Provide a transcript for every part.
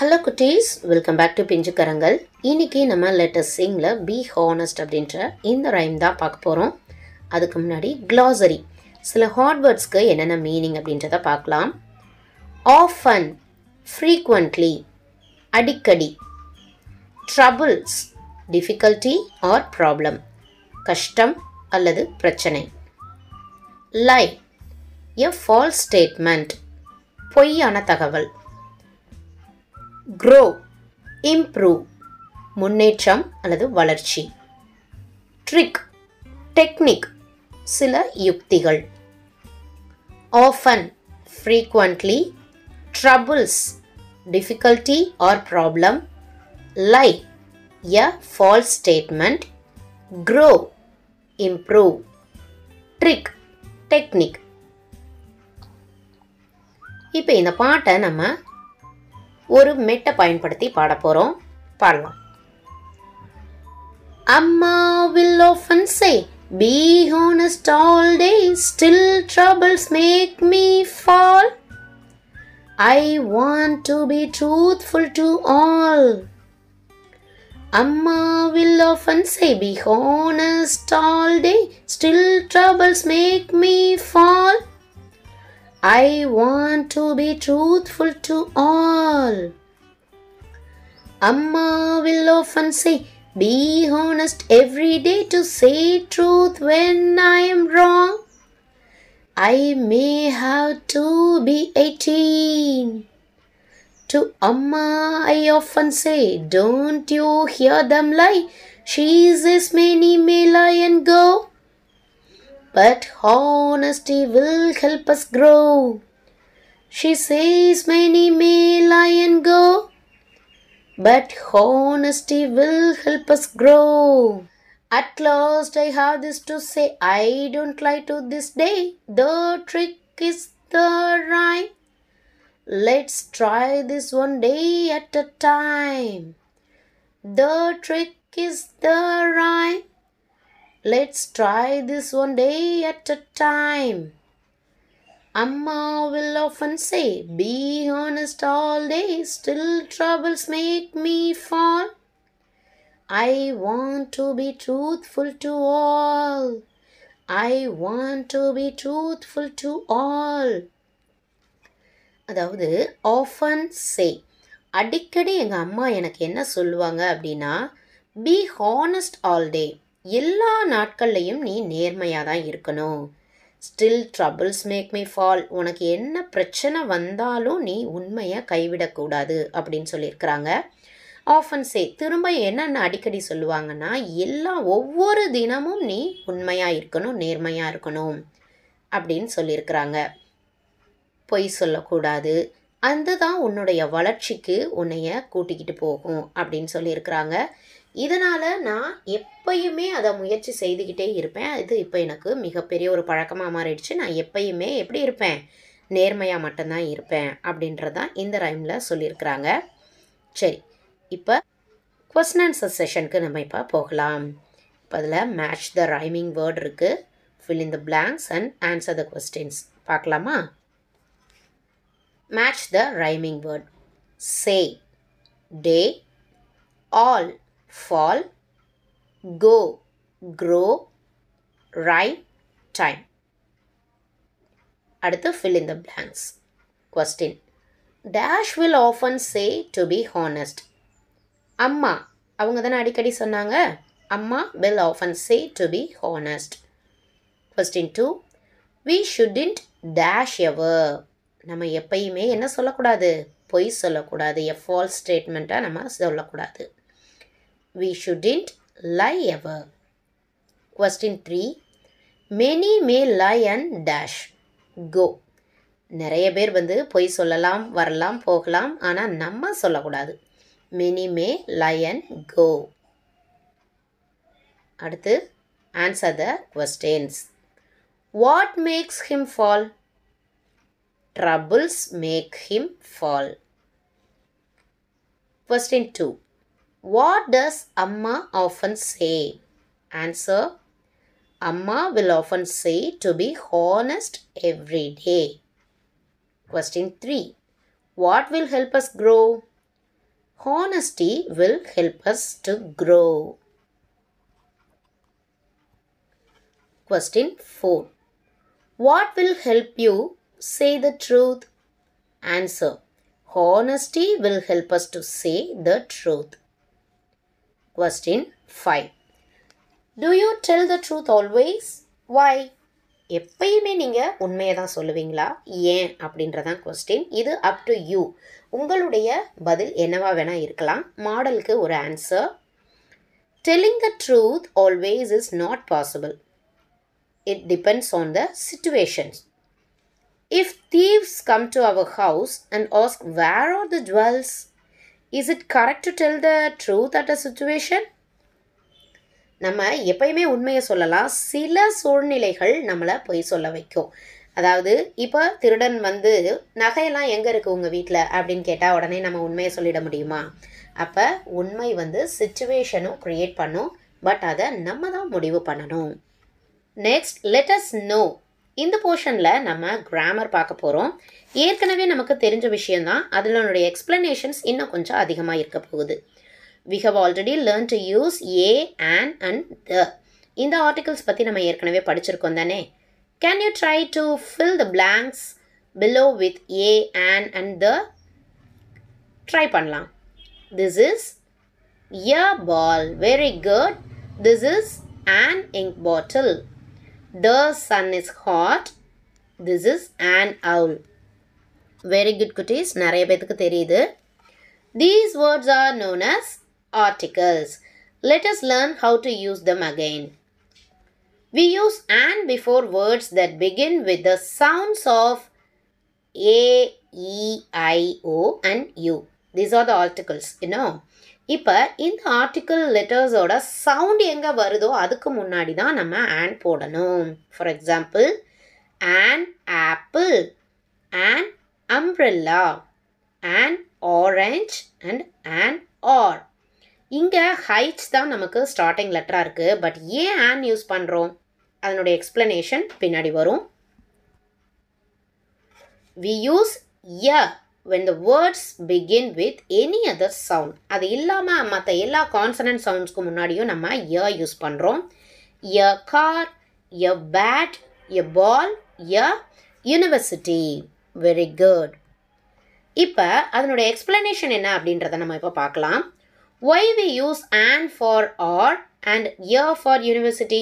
Hello குட்டீஸ், welcome back to பிஞ்சு கரங்கள். இன்னைக்கு நம்ம லெட்டஸ் சிங்ல பி ஹானஸ்ட் அப்படின்ற இந்த ரைம் தான் பார்க்க போகிறோம். அதுக்கு முன்னாடி க்ளாசரி, சில ஹார்ட் வேர்ட்ஸ்க்கு என்னென்ன மீனிங் அப்படின்றத பார்க்கலாம். ஆஃபன், ஃப்ரீக்வெண்ட்லி, அடிக்கடி. ட்ரபிள்ஸ், டிஃபிகல்ட்டி ஆர் ப்ராப்ளம், கஷ்டம் அல்லது பிரச்சனை. லை, எ ஃபால்ஸ் ஸ்டேட்மெண்ட், பொய்யான தகவல். grow, improve, முன்னேற்றம் அல்லது வளர்ச்சி. trick, டெக்னிக், சில யுக்திகள். often, frequently, troubles, difficulty or problem. lie, a false statement. grow, improve, trick, technique. இப்போ இந்த பாட்டை நம்ம ஒரு மெட்டை பயன்படுத்தி பாட போறோம். பாடலாம். அம்மா will often say, be honest all day, still troubles make me fall. I want to be truthful to all. Amma will often say, be honest all day, still troubles make me fall. I want to be truthful to all. Amma will often say, be honest every day to say truth when I am wrong. I may have to be 18. To Amma I often say, don't you hear them lie? She says many may lie and go, but honesty will help us grow. She says many may lie and go, but honesty will help us grow. At last I have this to say, I don't lie to this day. The trick is the rhyme. Let's try this one day at a time. The trick is the rhyme. Let's try this one day at a time. Amma will often say, be honest all day, still troubles make me fall. I want to be truthful to all. I want to be truthful to all. அதாவது often say, அடிக்கடி எங்கள் அம்மா எனக்கு என்ன சொல்லுவாங்க அப்படின்னா, be honest all day, எல்லா நாட்கள்லையும் நீ நேர்மையாக தான் இருக்கணும். Still troubles make me fall, உனக்கு என்ன பிரச்சனை வந்தாலும் நீ உண்மையை கைவிடக்கூடாது அப்படின்னு சொல்லியிருக்கிறாங்க. ஆஃபன் சே, திரும்ப என்னென்ன அடிக்கடி சொல்லுவாங்கன்னா, ஒவ்வொரு தினமும் நீ உண்மையாக இருக்கணும், நேர்மையாக இருக்கணும் அப்படின்னு சொல்லியிருக்கிறாங்க. பொய் சொல்லக்கூடாது, அதுதான் உன்னுடைய வளர்ச்சிக்கு உன்னைய கூட்டிக்கிட்டு போகும் அப்படின்னு சொல்லியிருக்கிறாங்க. இதனால் நான் எப்பயுமே அதை முயற்சி செய்துக்கிட்டே இருப்பேன். இது இப்போ எனக்கு மிகப்பெரிய ஒரு பழக்கமாக மாறிடுச்சு. நான் எப்பயுமே எப்படி இருப்பேன், நேர்மையாக மட்டும்தான் இருப்பேன் அப்படின்றதான் இந்த ரைமில் சொல்லியிருக்கிறாங்க. சரி, இப்போ கொஸ்டின் ஆன்சர் செஷனுக்கு நம்ம இப்போ போகலாம். இப்போ அதில் மேட்ச் த ரைமிங் வேர்ட் இருக்குது. Fill in the blanks and answer the questions. பார்க்கலாமா? Match the rhyming word. Say, day, all, fall, go, grow, right, time. அடுத்து fill in the blanks. Question. Dash will often say to be honest. அம்மா, அவங்க தானே அடிக்கடி சொன்னாங்க. அம்மா will often say to be honest. Question 2. We shouldn't dash ever. நம்ம எப்பயுமே என்ன சொல்லக்கூடாது, பொய் சொல்லக்கூடாது. a false statement-ஆ நம்ம சொல்லக்கூடாது. We shouldn't lie ever. Question 3. Many may lie and dash. Go. நிறைய பேர் பொய் சொல்லலாம், வரலாம், போகலாம், ஆனால் நம்ம சொல்லக்கூடாது. Many may lie and go. அடுத்து answer the questions. What makes him fall? Troubles make him fall. Question 2. What does Amma often say? Answer. Amma will often say to be honest every day. Question 3. What will help us grow? Honesty will help us to grow. Question 4. What will help you say the truth? Answer. Honesty will help us to say the truth. Question 5. Do you tell the truth always? Why? எப்பயுமே நீங்கள் உண்மையை தான் சொல்லுவீங்களா? ஏன் அப்படின்றதான் question. இது up to you. உங்களுடைய பதில் என்னவா வேணால் இருக்கலாம். மாடலுக்கு ஒரு answer. Telling the truth always is not possible. It depends on the situations. If thieves come to our house and ask where are the jewels, is it correct to tell the truth at a situation? நம்ம எப்பயுமே உண்மையை சொல்லலாம். சில சூழ்நிலைகள் நம்மளை பொய் சொல்ல வைக்கும். அதாவது இப்போ திருடன் வந்து நகையெல்லாம் எங்கே இருக்குது உங்கள் வீட்டில் அப்படின்னு கேட்டால் உடனே நம்ம உண்மையை சொல்லிட முடியுமா? அப்போ உண்மை வந்து சிச்சுவேஷனும் க்ரியேட் பண்ணும். பட் அதை நம்ம தான் முடிவு பண்ணணும். Next let us know. இந்த போர்ஷனில் நம்ம கிராமர் பார்க்க போகிறோம். ஏற்கனவே நமக்கு தெரிஞ்ச விஷயந்தான். அதனுடைய எக்ஸ்ப்ளனேஷன்ஸ் இன்னும் கொஞ்சம் அதிகமாக இருக்க போகுது. We have already learned to use a, an and the. இந்த ஆர்டிகல்ஸ் பற்றி நம்ம ஏற்கனவே படிச்சிருக்கோம் தானே. Can you try to fill the blanks below with a, an and the? Try பண்ணலாம். This is a ball. Very good. This is an ink bottle. The sun is hot. This is an owl. Very good குட்டீஸ். நிறைய பேத்துக்கு தெரியுது. These words are known as articles. Let us learn how to use them again. We use and before words that begin with the sounds of A, E, I, O and U. These are the articles, you know. இப்போ இந்த article லெட்டர்ஸோட sound எங்கே வருதோ அதுக்கு முன்னாடி தான் நம்ம and போடணும். For example an apple, an umbrella, an orange and an or. இங்கே ஹைட்ஸ் தான் நமக்கு ஸ்டார்டிங் லெட்டராக இருக்குது. பட் ஏன் ஆன் யூஸ் பண்ணுறோம்? அதனுடைய எக்ஸ்ப்ளனேஷன் பின்னாடி வரும். We use a when the words begin with any other sound. அது இல்லாமல் மற்ற எல்லா கான்சனன்ட் சவுண்ட்ஸ்க்கு முன்னாடியும் நம்ம a யூஸ் பண்ணுறோம். A car, a bat, a ball, a university. Very good. இப்போ அதனுடைய எக்ஸ்ப்ளனேஷன் என்ன அப்படின்றத நம்ம இப்போ பார்க்கலாம். Why we use and for or and a for university?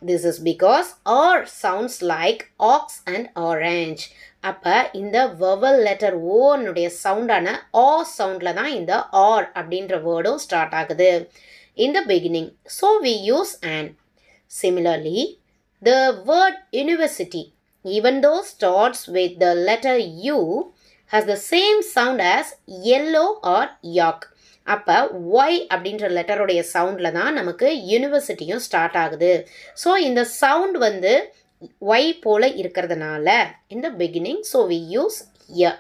This is because or sounds like ox and orange. அப்போ இந்த vowel letter O னுடைய சவுண்டான o சவுண்டில் தான் இந்த or அப்படின்ற வேர்டும் ஸ்டார்ட் ஆகுது in the beginning. So we use and. Similarly, the word university, even though starts with the letter U, has the same sound as yellow or yak. அப்போ Y அப்படின்ற லெட்டருடைய சவுண்டில் தான் நமக்கு யூனிவர்சிட்டியும் start ஆகுது. So இந்த sound வந்து Y போல் இருக்கிறதுனால இந்த beginning so we use ய.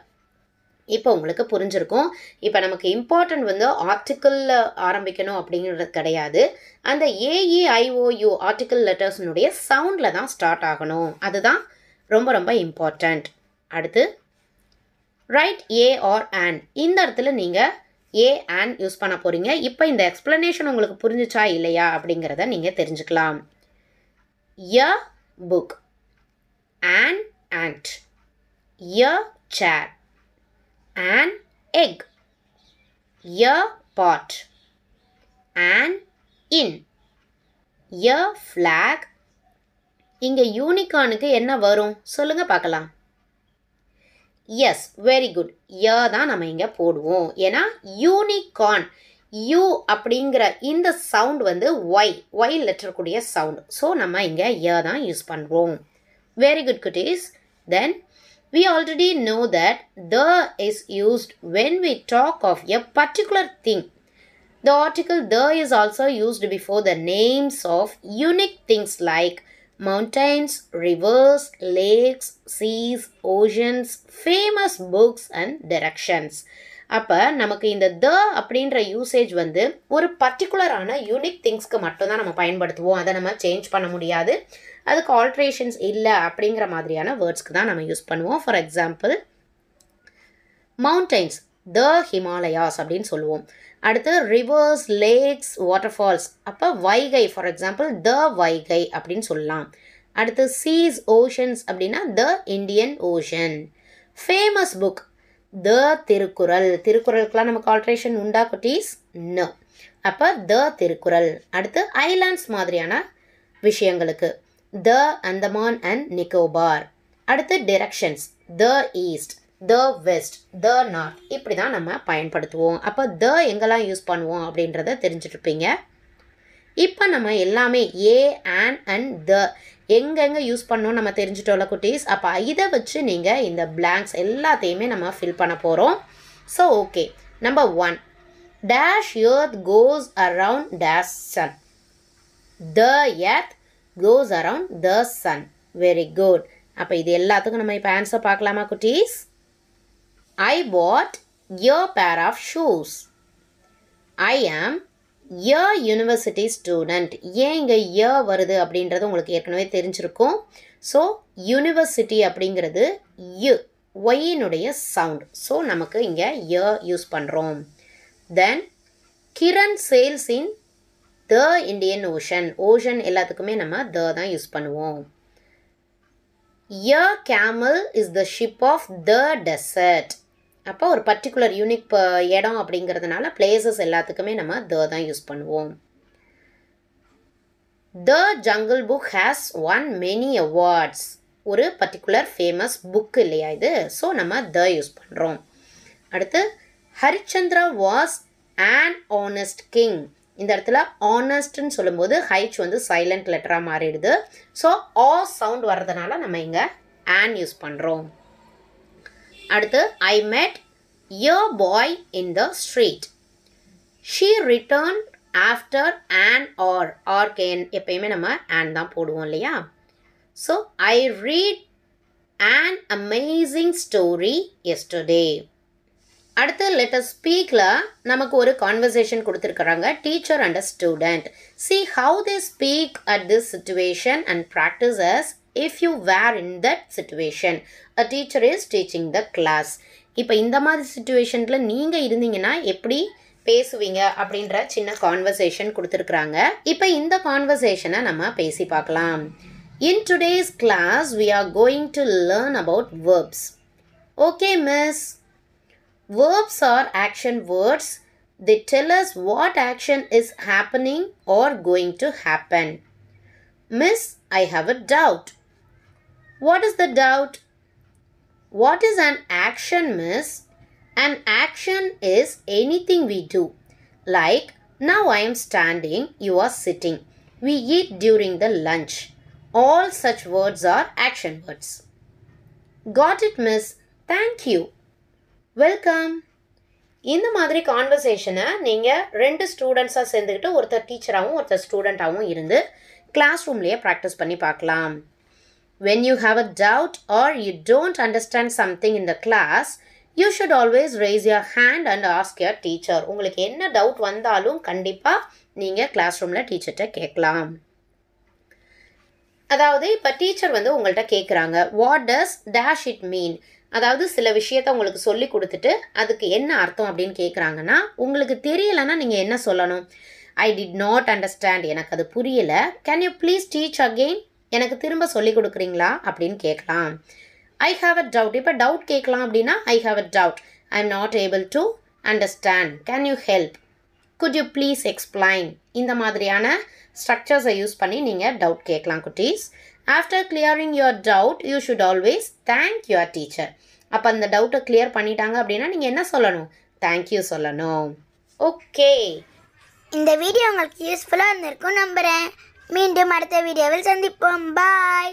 இப்போ உங்களுக்கு புரிஞ்சிருக்கும். இப்போ நமக்கு இம்பார்ட்டன்ட் வந்து ஆர்டிக்கிளில் ஆரம்பிக்கணும் அப்படிங்கிறது கிடையாது. அந்த ஏஇஐஓயு ஆர்டிக்கிள் லெட்டர்ஸினுடைய சவுண்டில் தான் ஸ்டார்ட் ஆகணும். அதுதான் ரொம்ப ரொம்ப இம்பார்ட்டண்ட். அடுத்து ரைட் ஏ ஆர் ஆன். இந்த இடத்துல நீங்கள் ஏ அண்ட் யூஸ் பண்ண போகிறீங்க. இப்போ இந்த எக்ஸ்ப்ளனேஷன் உங்களுக்கு புரிஞ்சிச்சா இல்லையா அப்படிங்கிறத நீங்கள் தெரிஞ்சுக்கலாம். எ book, an ant, a chair, an egg, a pot, an in, a flag. இங்கே யூனிகார்னுக்கு என்ன வரும் சொல்லுங்க பார்க்கலாம். Yes, very good. ய தான் நம்ம இங்கே போடுவோம். ஏன்னா யூனிகார்ன் யூ அப்படிங்கிற இந்த சவுண்ட் வந்து ஒய் லெட்டர் கூடிய சவுண்ட். ஸோ நம்ம இங்கே ய தான் யூஸ் பண்ணுறோம். வெரி குட் குட்டீஸ். தென் we already know that the is used when we talk of a particular thing. The article the is also used before the names of unique things like mountains, rivers, lakes, seas, oceans, famous books and directions. அப்போ நமக்கு இந்த த அப்படின்ற usage வந்து ஒரு பர்டிகுலரான unique திங்ஸ்க்கு மட்டும்தான் நம்ம பயன்படுத்துவோம். அதை நம்ம சேஞ்ச் பண்ண முடியாது. அதுக்கு ஆல்ட்ரேஷன்ஸ் இல்லை அப்படிங்கிற மாதிரியான வேர்ட்ஸ்க்கு தான் நம்ம யூஸ் பண்ணுவோம். For example mountains. The Himalayas அப்படின்னு சொல்லுவோம். அடுத்து ரிவர்ஸ், லேக்ஸ், வாட்டர்ஃபால்ஸ், அப்போ Vaigai for example the Vaigai அப்படின்னு சொல்லலாம். அடுத்து சீஸ், ஓஷன்ஸ் அப்படின்னா the Indian ocean. Famous book the Thirukkural. திருக்குறளுக்கெலாம் நமக்கு ஆல்ட்ரேஷன் உண்டா குட்டீஸ்? நோ. அப்போ த திருக்குறள். அடுத்து ஐலாண்ட்ஸ் மாதிரியான விஷயங்களுக்கு த அந்தமான் அண்ட் நிக்கோபார். அடுத்து directions the east, the west, the north, இப்படி தான் நம்ம பயன்படுத்துவோம். அப்போ த எங்கெல்லாம் யூஸ் பண்ணுவோம் அப்படின்றத தெரிஞ்சுட்ருப்பீங்க. இப்போ நம்ம எல்லாமே ஏ, அண்ட் த எங்கெங்கே யூஸ் பண்ணோம் நம்ம தெரிஞ்சுட்டோம்ல குட்டீஸ். அப்போ இதை வச்சு நீங்கள் இந்த பிளாங்க்ஸ் எல்லாத்தையுமே நம்ம ஃபில் பண்ண போகிறோம். So okay, number 1, dash earth goes around dash sun. The earth goes around the sun. Very good. அப்போ இது எல்லாத்துக்கும் நம்ம இப்போ ஆன்சர் பார்க்கலாமா குட்டீஸ்? I bought a pair of shoes. I am a university student. ஏன் இங்கே a வருது அப்படின்றது உங்களுக்கு ஏற்கனவே தெரிஞ்சிருக்கும். ஸோ யூனிவர்சிட்டி அப்படிங்கிறது ஒயினுடைய சவுண்ட். ஸோ நமக்கு இங்கே a யூஸ் பண்ணுறோம். Then Kiran sails in the Indian ocean. Ocean எல்லாத்துக்குமே நம்ம த தான் யூஸ் பண்ணுவோம். A camel is the ship of the desert. அப்போ ஒரு பர்டிகுலர் யூனிக் இடம் அப்படிங்கிறதுனால பிளேசஸ் எல்லாத்துக்குமே நம்ம த தான் யூஸ் பண்ணுவோம். The jungle book has won many awards. ஒரு பர்டிகுலர் ஃபேமஸ் புக் இல்லையா இது? ஸோ நம்ம த யூஸ் பண்ணுறோம். அடுத்து Harishchandra was an honest king. இந்த இடத்துல ஆனஸ்ட்னு சொல்லும்போது ஹைச் வந்து சைலண்ட் லெட்டராக மாறிடுது. ஸோ ஆ சவுண்ட் வர்றதுனால நம்ம இங்கே ஆன் யூஸ் பண்ணுறோம். அடுத்து ஐ met a boy in the street. She returned after an hour. ஆர்க்கு எப்பயுமே நம்ம ஆன் தான் போடுவோம் இல்லையா? So I read an amazing story yesterday. அடுத்து லெட்டர் ஸ்பீக்கில் நமக்கு ஒரு கான்வர்சேஷன் கொடுத்துருக்குறாங்க, teacher and a student. See how they speak at this situation and practise as if you were in that situation. A teacher is teaching the class. இப்போ இந்த மாதிரி சிச்சுவேஷனில் நீங்கள் இருந்தீங்கன்னா எப்படி பேசுவீங்க அப்படின்ற சின்ன கான்வர்சேஷன் கொடுத்துருக்குறாங்க. இப்போ இந்த கான்வர்சேஷனை நம்ம பேசி பார்க்கலாம். In today's class we are going to learn about verbs. Okay, miss. Verbs are action words. They tell us what action is happening or going to happen. Miss, I have a doubt. What is the doubt? What is an action, miss? An action is anything we do. Like, now I am standing, you are sitting. We eat during the lunch. All such words are action words. Got it, miss? Thank you. Welcome. இந்த மாதிரி கான்வர்சேஷனை நீங்கள் 2 ஸ்டூடெண்ட்ஸாக சேர்ந்துக்கிட்டு ஒருத்தர் டீச்சராகவும் ஒருத்தர் ஸ்டூடெண்ட்டாகவும் இருந்து class ரூம்லேயே practice பண்ணி பார்க்கலாம். When you have a doubt or you don't understand something in the class, you should always raise your hand and ask your teacher. உங்களுக்கு என்ன டவுட் வந்தாலும் கண்டிப்பாக நீங்கள் கிளாஸ் ரூமில் டீச்சர்கிட்ட கேட்கலாம். அதாவது இப்போ டீச்சர் வந்து உங்கள்கிட்ட கேட்குறாங்க, what does dash it mean? அதாவது சில விஷயத்த உங்களுக்கு சொல்லி கொடுத்துட்டு அதுக்கு என்ன அர்த்தம் அப்படின்னு கேட்குறாங்கன்னா, உங்களுக்கு தெரியலைன்னா நீங்கள் என்ன சொல்லணும்? ஐ டிட் நாட் அண்டர்ஸ்டாண்ட், எனக்கு அது புரியலை. Can you please teach again? எனக்கு திரும்ப சொல்லி கொடுக்குறீங்களா அப்படின்னு கேட்கலாம். I have a doubt. இப்போ டவுட் கேட்கலாம் அப்படின்னா I have a doubt, I am not able to understand, can you help, good you please explain. இந்த மாதிரியான ஸ்ட்ரக்சர்ஸை யூஸ் பண்ணி நீங்கள் டவுட் கேட்கலாம் குட்டீஸ். After clearing your doubt you should always thank your teacher. அப்போ அந்த டவுட்டை கிளியர் பண்ணிட்டாங்க அப்படின்னா நீங்கள் என்ன சொல்லணும்? தேங்க்யூ சொல்லணும். ஓகே, இந்த வீடியோ உங்களுக்கு யூஸ்ஃபுல்லாக இருந்திருக்கும் நம்புகிறேன். மீண்டும் அடுத்த வீடியோவில் சந்திப்போம். பாய்.